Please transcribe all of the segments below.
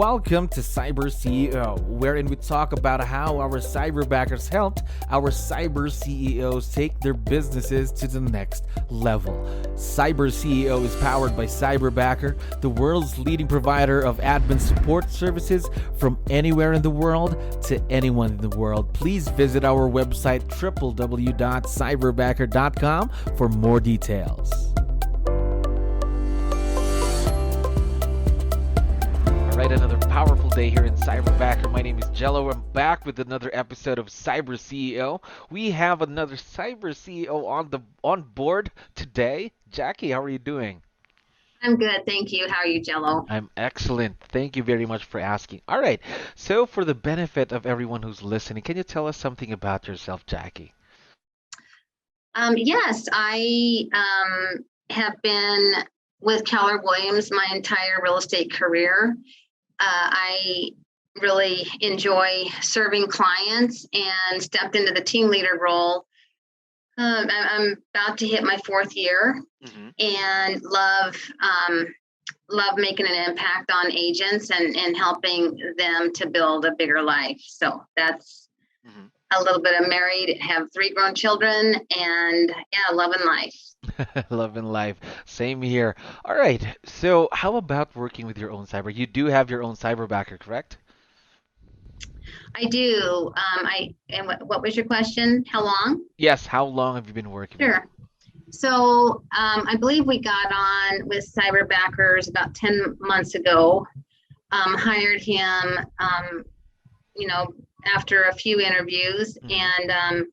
Welcome to CyberCEO, wherein we talk about how our cyberbackers helped our cyber CEOs take their businesses to the next level. CyberCEO is powered by Cyberbacker, the world's leading provider of admin support services from anywhere in the world to anyone in the world. Please visit our website www.cyberbacker.com for more details. All right, another powerful day here in Cyberbacker. My name is Jello. I'm back with another episode of CyberCEO. We have another CyberCEO on board today. Jackie, how are you doing? I'm good, thank you. How are you, Jello? I'm excellent. Thank you very much for asking. All right, so for the benefit of everyone who's listening, can you tell us something about yourself, Jackie? Yes, I have been with Keller Williams my entire real estate career. I really enjoy serving clients and stepped into the team leader role. I'm about to hit my fourth year and love making an impact on agents and helping them to build a bigger life. So that's a little bit. I'm married, have 3 grown children, and yeah, loving life. Loving life. Same here. All right. So, how about working with your own cyber? You do have your own cyberbacker, correct? I do. And what was your question? How long? Yes. How long have you been working with? Sure. So I believe we got on with Cyberbackers about 10 months ago. Hired him, after a few interviews, and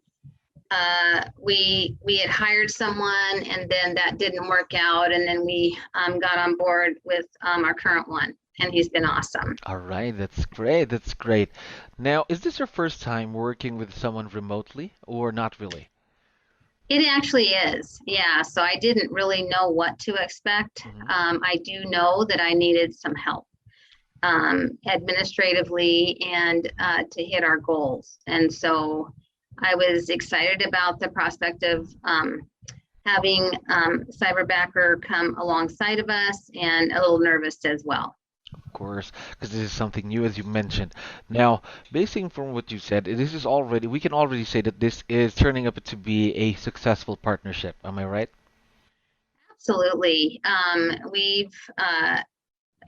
we had hired someone, and then that didn't work out, and then we got on board with our current one, and he's been awesome. All right, that's great. That's great. Now, is this your first time working with someone remotely or not really? It actually is, yeah. So I didn't really know what to expect. I do know that I needed some help administratively and to hit our goals, and so I was excited about the prospect of having Cyberbacker come alongside of us, and a little nervous as well. Of course, because this is something new, as you mentioned. Now, basing from what you said, we can already say that this is turning up to be a successful partnership. Am I right? Absolutely.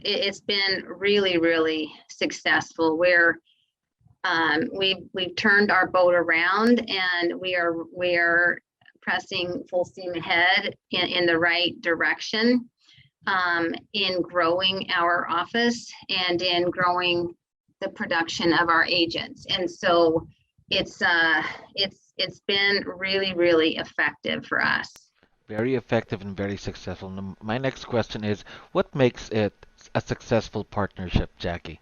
It's been really, really successful. We've turned our boat around, and we are pressing full steam ahead in the right direction, in growing our office and in growing the production of our agents. And so it's been really, really effective for us. Very effective and very successful. Now, my next question is, what makes it a successful partnership, Jackie?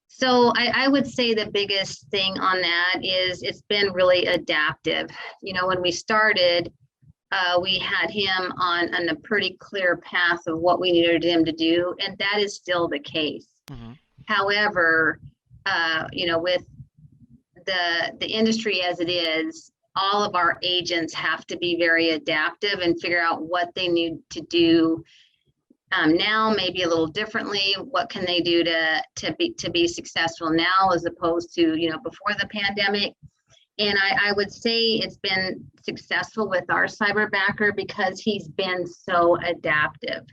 So I would say the biggest thing on that is it's been really adaptive. When we started, we had him on a pretty clear path of what we needed him to do, and that is still the case. However, with the industry as it is, all of our agents have to be very adaptive and figure out what they need to do now, maybe a little differently. What can they do to be successful now as opposed to before the pandemic? And I would say it's been successful with our cyberbacker because he's been so adaptive.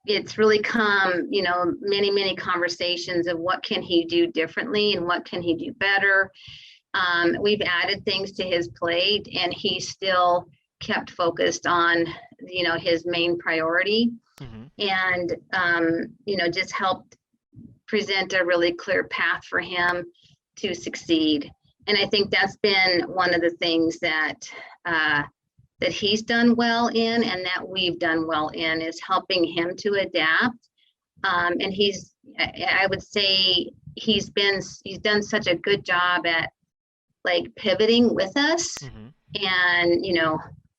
It's really come, many conversations of what can he do differently and what can he do better. We've added things to his plate, and he still kept focused on his main priority, and just helped present a really clear path for him to succeed. And I think that's been one of the things that he's done well in, and that we've done well in, is helping him to adapt. And I would say he's done such a good job at pivoting with us, and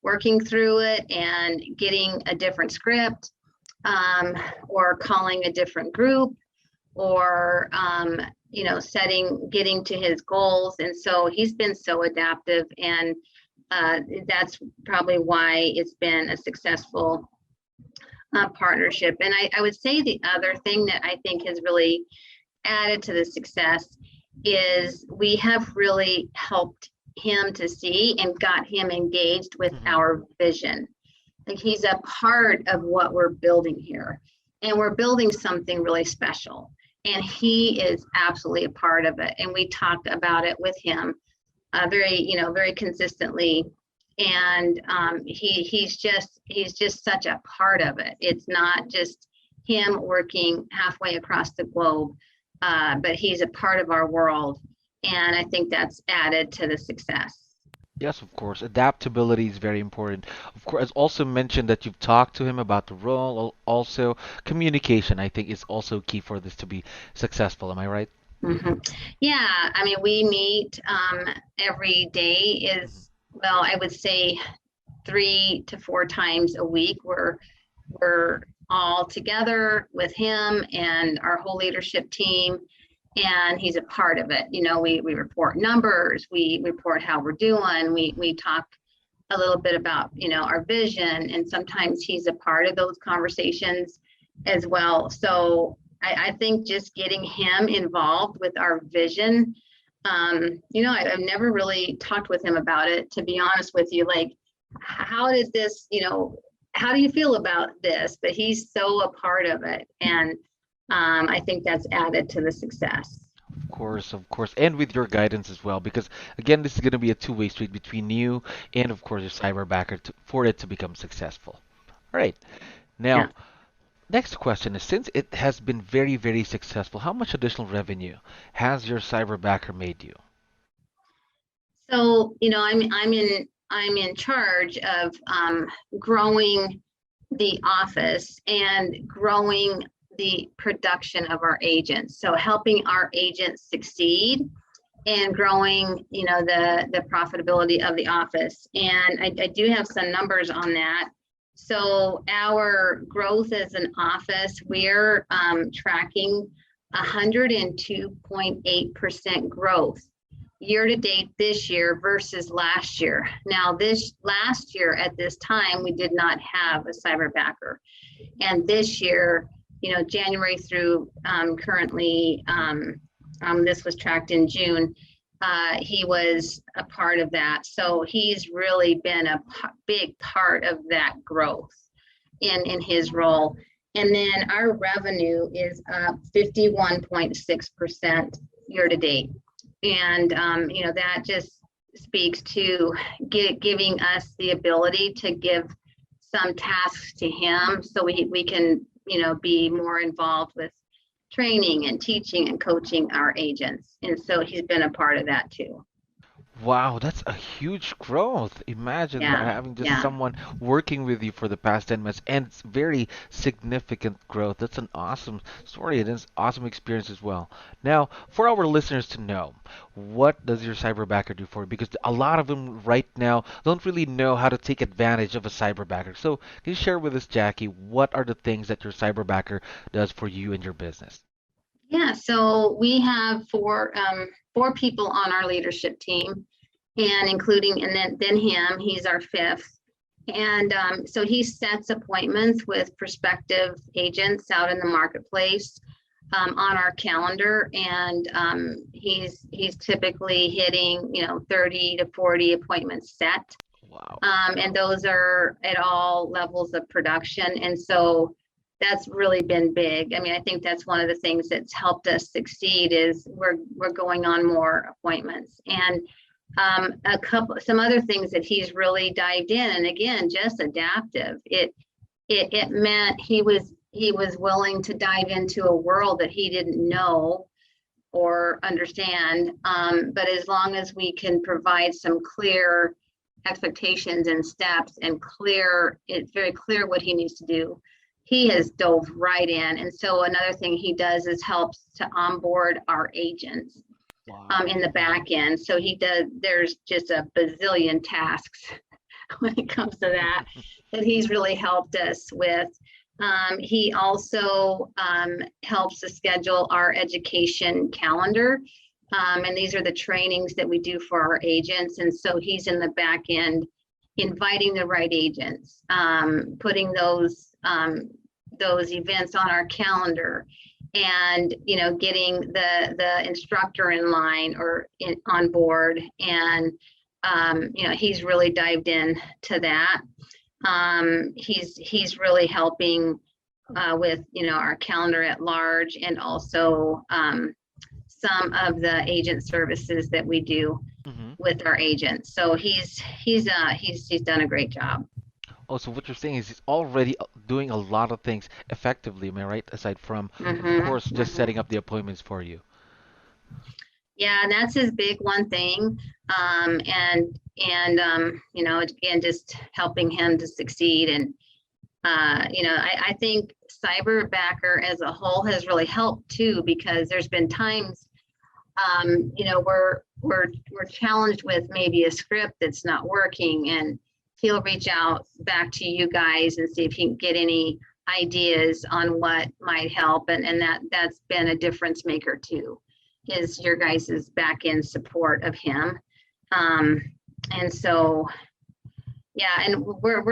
working through it and getting a different script, or calling a different group, or getting to his goals. And so he's been so adaptive, and that's probably why it's been a successful partnership. And I would say the other thing that I think has really added to the success is we have really helped him to see and got him engaged with our vision. Like, he's a part of what we're building here, and we're building something really special. And he is absolutely a part of it. And we talked about it with him very consistently. And he's just such a part of it. It's not just him working halfway across the globe, but he's a part of our world. And I think that's added to the success. Yes, of course. Adaptability is very important. Of course, as also mentioned that you've talked to him about the role. Also, communication, I think, is also key for this to be successful. Am I right? Yeah, I mean, we meet every day is, well, I would say 3 to 4 times a week. We're all together with him and our whole leadership team, and he's a part of it. We report numbers, we report how we're doing, we talk a little bit about our vision, and sometimes he's a part of those conversations as well. So I think just getting him involved with our vision, I've never really talked with him about it, to be honest with you. Like, how did this, how do you feel about this? But he's so a part of it. And I think that's added to the success. Of course, and with your guidance as well, because again, this is going to be a two-way street between you and, of course, your cyberbacker for it to become successful. All right. Now, Yeah. next question is, since it has been very, very successful, how much additional revenue has your cyberbacker made you? So, I'm in charge of growing the office and growing the production of our agents. So helping our agents succeed and growing, the profitability of the office. And I do have some numbers on that. So our growth as an office, we're tracking 102.8% growth year to date this year versus last year. Now, this last year at this time, we did not have a cyberbacker. And this year, January through currently, this was tracked in June, he was a part of that. So he's really been a big part of that growth in his role. And then our revenue is up 51.6% year to date. And, that just speaks to giving us the ability to give some tasks to him so we can, be more involved with training and teaching and coaching our agents. And so he's been a part of that too. Wow, that's a huge growth. Imagine having just someone working with you for the past 10 months, and it's very significant growth. That's an awesome story. It is awesome experience as well. Now, for our listeners to know, what does your cyberbacker do for you? Because a lot of them right now don't really know how to take advantage of a cyberbacker. So, can you share with us, Jackie, what are the things that your cyberbacker does for you and your business? Yeah, so we have 4 people on our leadership team, and including, and then him, he's our 5th. And so he sets appointments with prospective agents out in the marketplace on our calendar, and he's typically hitting 30 to 40 appointments set. Wow. And those are at all levels of production, and so that's really been big. I mean, I think that's one of the things that's helped us succeed is we're going on more appointments. And some other things that he's really dived in, and again, just adaptive. It meant he was willing to dive into a world that he didn't know or understand. But as long as we can provide some clear expectations and steps and it's very clear what he needs to do, he has dove right in. And so another thing he does is helps to onboard our agents in the back end. So there's just a bazillion tasks when it comes to that he's really helped us with. He also helps to schedule our education calendar. And these are the trainings that we do for our agents. And so he's in the back end inviting the right agents, putting those those events on our calendar, and getting the instructor in line or on board, and he's really dived in to that. He's really helping with our calendar at large, and also some of the agent services that we do with our agents. So he's done a great job. Oh, so what you're saying is he's already doing a lot of things effectively, am I right? Aside from, of course, just setting up the appointments for you. Yeah, and that's his big one thing. Again, just helping him to succeed. And I think Cyberbacker as a whole has really helped too, because there's been times we're challenged with maybe a script that's not working, and he'll reach out back to you guys and see if he can get any ideas on what might help, and that's been a difference maker too, is your guys's back end support of him. And so yeah, and we're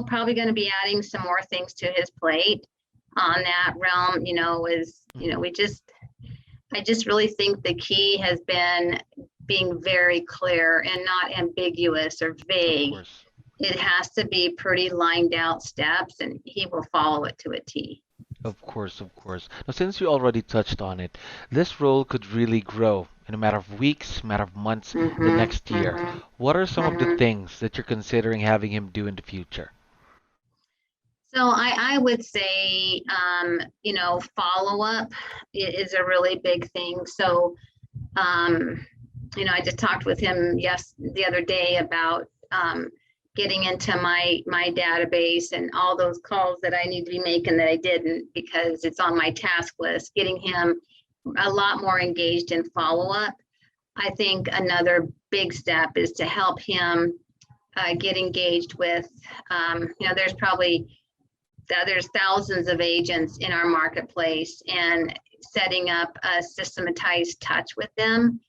probably going to be adding some more things to his plate on that realm. I just really think the key has been being very clear and not ambiguous or vague. It has to be pretty lined out steps, and he will follow it to a T. Of course, of course. Now, since you already touched on it, this role could really grow in a matter of weeks, matter of months, the next year. What are some of the things that you're considering having him do in the future? So I would say, follow-up is a really big thing. So, I just talked with him the other day about getting into my database and all those calls that I need to be making that I didn't, because it's on my task list, getting him a lot more engaged in follow-up. I think another big step is to help him get engaged with, there's thousands of agents in our marketplace, and setting up a systematized touch with them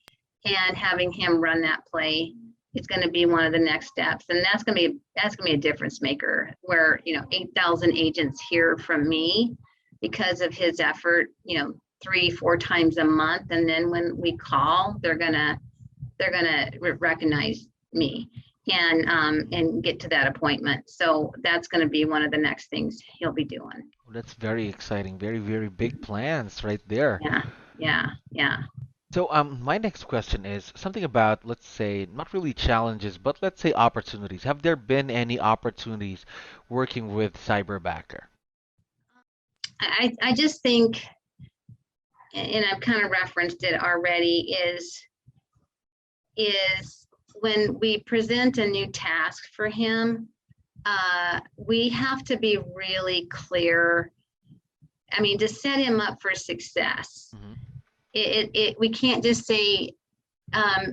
and having him run that play is going to be one of the next steps. And that's going to be a difference maker, where 8,000 agents hear from me because of his effort 3-4 times a month, and then when we call, they're gonna recognize me and get to that appointment. So that's going to be one of the next things he'll be doing. That's very exciting. Very, very big plans right there. Yeah. So my next question is something about, let's say, not really challenges, but let's say opportunities. Have there been any opportunities working with Cyberbacker? I just think, and I've kind of referenced it already, is when we present a new task for him, we have to be really clear. I mean, to set him up for success. We can't just say,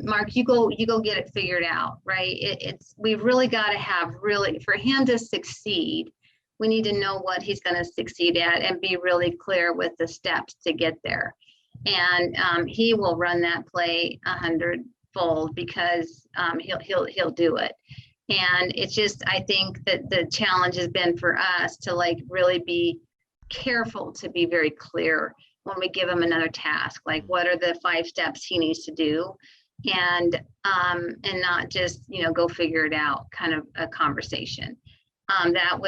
Mark, you go get it figured out, right? We've really got to have for him to succeed, we need to know what he's going to succeed at and be really clear with the steps to get there. And he will run that play 100-fold, because he'll do it. And it's just, I think that the challenge has been for us to really be careful to be very clear when we give him another task, like what are the 5 steps he needs to do, and not just go figure it out kind of a conversation. That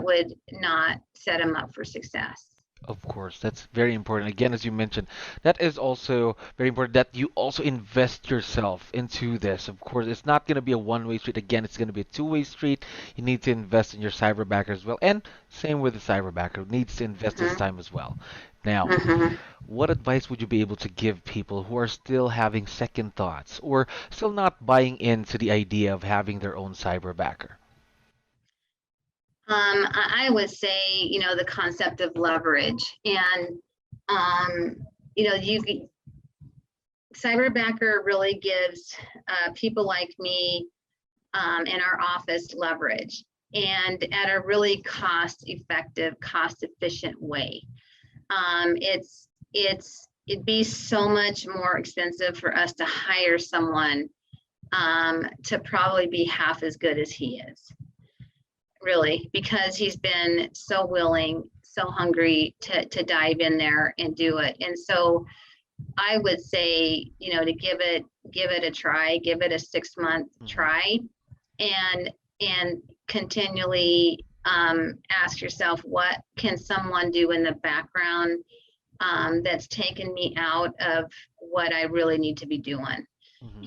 would not set him up for success. Of course, that's very important. Again, as you mentioned, that is also very important, that you also invest yourself into this. Of course, it's not going to be a one-way street. Again, it's going to be a two-way street. You need to invest in your Cyberbacker as well. And same with the Cyberbacker, needs to invest his time as well. Now, what advice would you be able to give people who are still having second thoughts or still not buying into the idea of having their own Cyberbacker? I would say, the concept of leverage, and, Cyberbacker really gives people like me in our office leverage, and at a really cost-effective, cost-efficient way. It'd be so much more expensive for us to hire someone to probably be half as good as he is. Really, because he's been so willing, so hungry to dive in there and do it. And so I would say, to give it a try, give it a 6-month try, and continually ask yourself, what can someone do in the background that's taken me out of what I really need to be doing.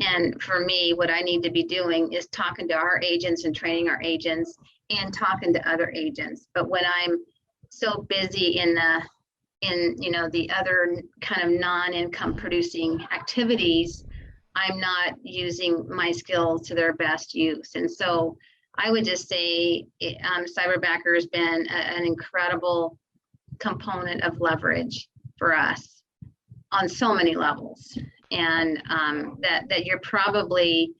And for me, what I need to be doing is talking to our agents and training our agents and talking to other agents. But when I'm so busy in the other kind of non-income producing activities, I'm not using my skills to their best use. And so I would just say Cyberbacker has been an incredible component of leverage for us on so many levels. And that you're probably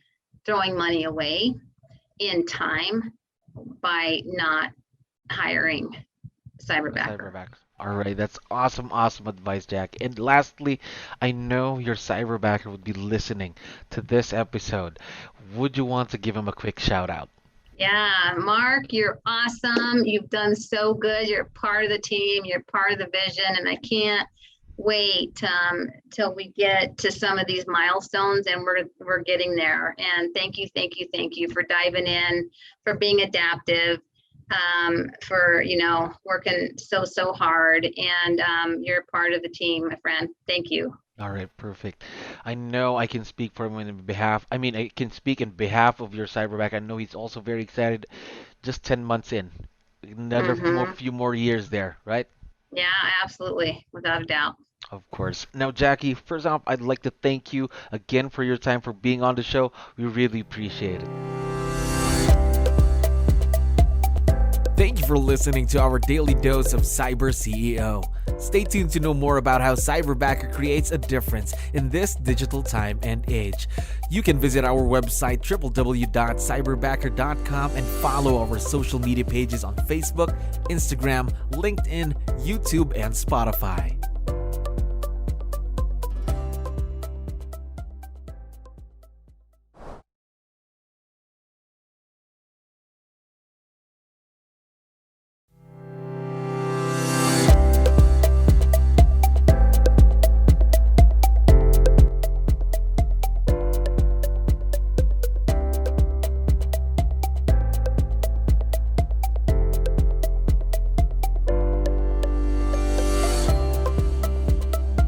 throwing money away in time by not hiring Cyberbacker. All right, that's awesome advice, Jack. And lastly, I know your Cyberbacker would be listening to this episode. Would you want to give him a quick shout out? Yeah, Mark, you're awesome. You've done so good. You're part of the team. You're part of the vision, and I can't wait till we get to some of these milestones, and we're getting there. And thank you for diving in, for being adaptive, for working so hard, and you're part of the team, my friend. Thank you. All right, perfect. I know I can speak for him on behalf. I mean, I can speak in behalf of your Cyberback. I know he's also very excited. Just 10 months in, another few more years there, right? Yeah, absolutely, without a doubt. Of course. Now, Jackie, first off, I'd like to thank you again for your time, for being on the show. We really appreciate it. Thank you for listening to our daily dose of CyberCEO. Stay tuned to know more about how Cyberbacker creates a difference in this digital time and age. You can visit our website www.cyberbacker.com and follow our social media pages on Facebook, Instagram, LinkedIn, YouTube, and Spotify.